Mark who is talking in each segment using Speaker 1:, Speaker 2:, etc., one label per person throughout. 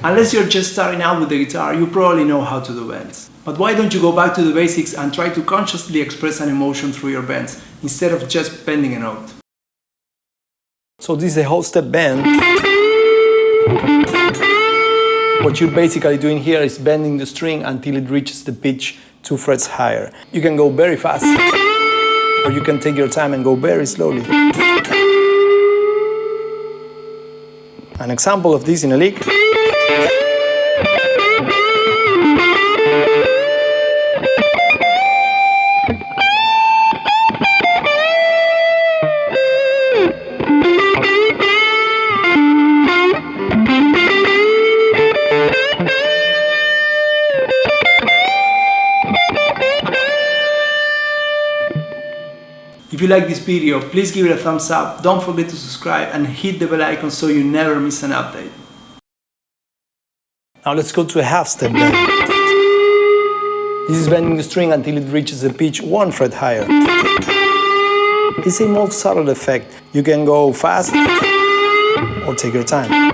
Speaker 1: Unless you're just starting out with the guitar, you probably know how to do bends. But why don't you go back to the basics and try to consciously express an emotion through your bends, instead of just bending a note? So this is a whole step bend. What you're basically doing here is bending the string until it reaches the pitch 2 frets higher. You can go very fast, or you can take your time and go very slowly. An example of this in a lick. If you like this video, please give it a thumbs up, don't forget to subscribe and hit the bell icon so you never miss an update. Now let's go to a half step bend. This is bending the string until it reaches a pitch 1 fret higher. It's a more subtle effect. You can go fast or take your time.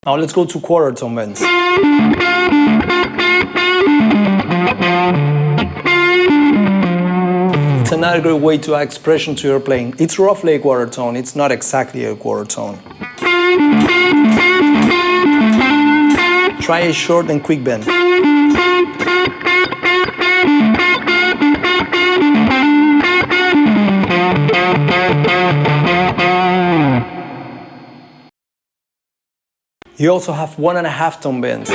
Speaker 1: Now let's go to quarter tone bends. It's another great way to add expression to your playing. It's roughly a quarter tone, it's not exactly a quarter tone. Try a short and quick bend. You also have 1.5 tone bends.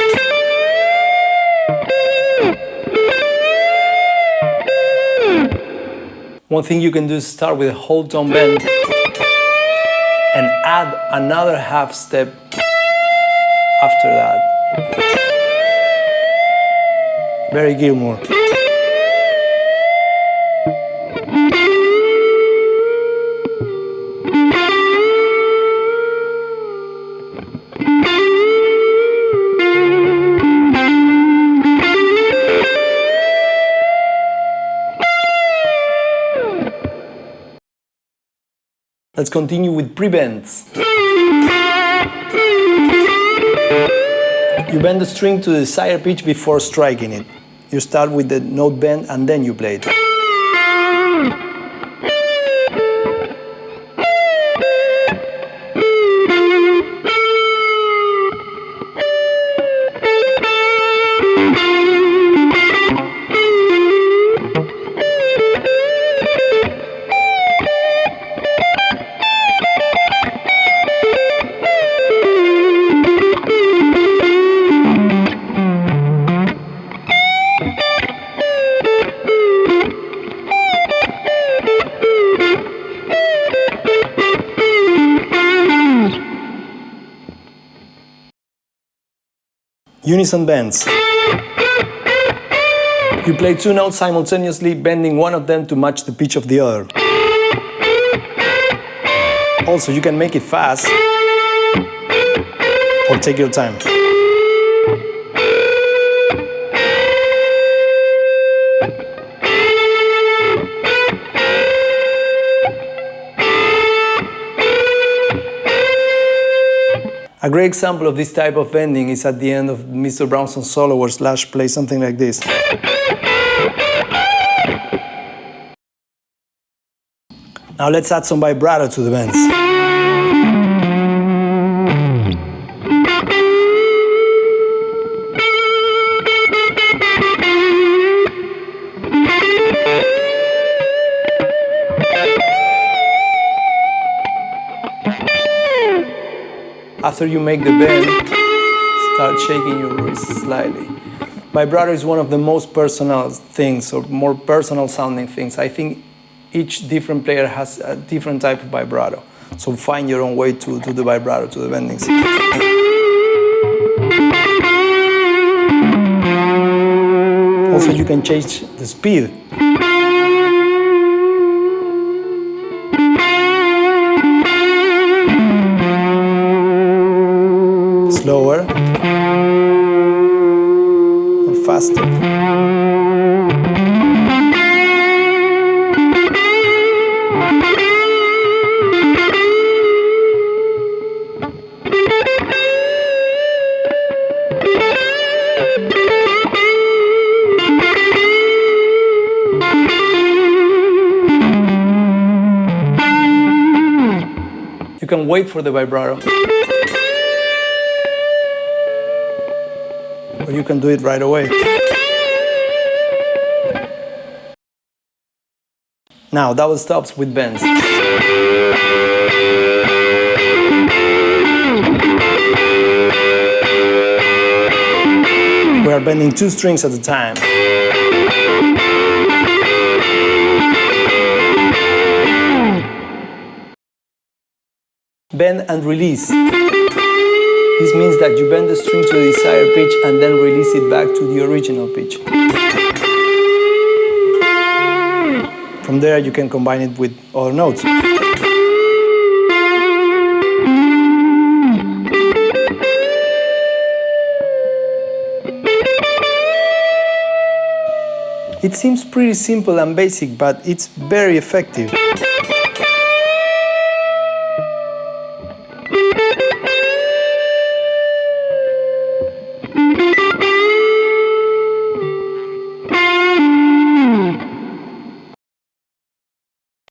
Speaker 1: One thing you can do is start with a whole tone bend and add another half step after that. Very Gilmour. Let's continue with pre-bends. You bend the string to the desired pitch before striking it. You start with the note bend and then you play it. Unison bends. You play 2 notes simultaneously, bending one of them to match the pitch of the other. Also, you can make it fast or take your time. A great example of this type of bending is at the end of Mr. Brownson's solo where Slash plays something like this. Now let's add some vibrato to the bends. After you make the bend, start shaking your wrist slightly. Vibrato is one of the most personal things, or more personal sounding things. I think each different player has a different type of vibrato. So find your own way to do the vibrato, to the bendings. Also, you can change the speed. Slower or faster. You can wait for the vibrato, or you can do it right away. Now, double stops with bends. We are bending 2 strings at a time. Bend and release. This means that you bend the string to the desired pitch and then release it back to the original pitch. From there, you can combine it with other notes. It seems pretty simple and basic, but it's very effective.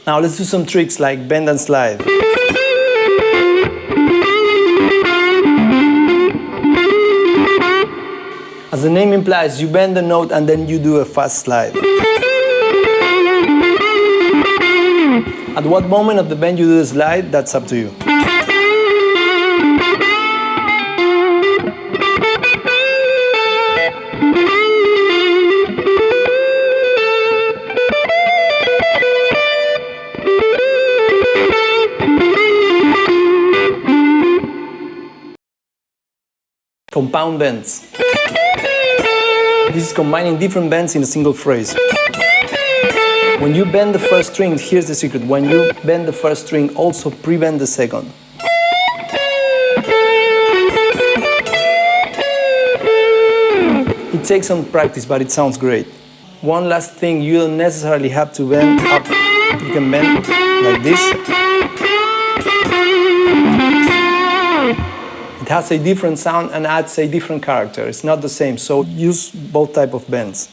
Speaker 1: Now let's do some tricks like bend and slide. As the name implies, you bend the note and then you do a fast slide. At what moment of the bend you do the slide, that's up to you. Compound bends. This is combining different bends in a single phrase. When you bend the first string, here's the secret. When you bend the first string, also pre-bend the second. It takes some practice, but it sounds great. One last thing, you don't necessarily have to bend up. You can bend like this. It has a different sound and adds a different character. It's not the same, so use both types of bends.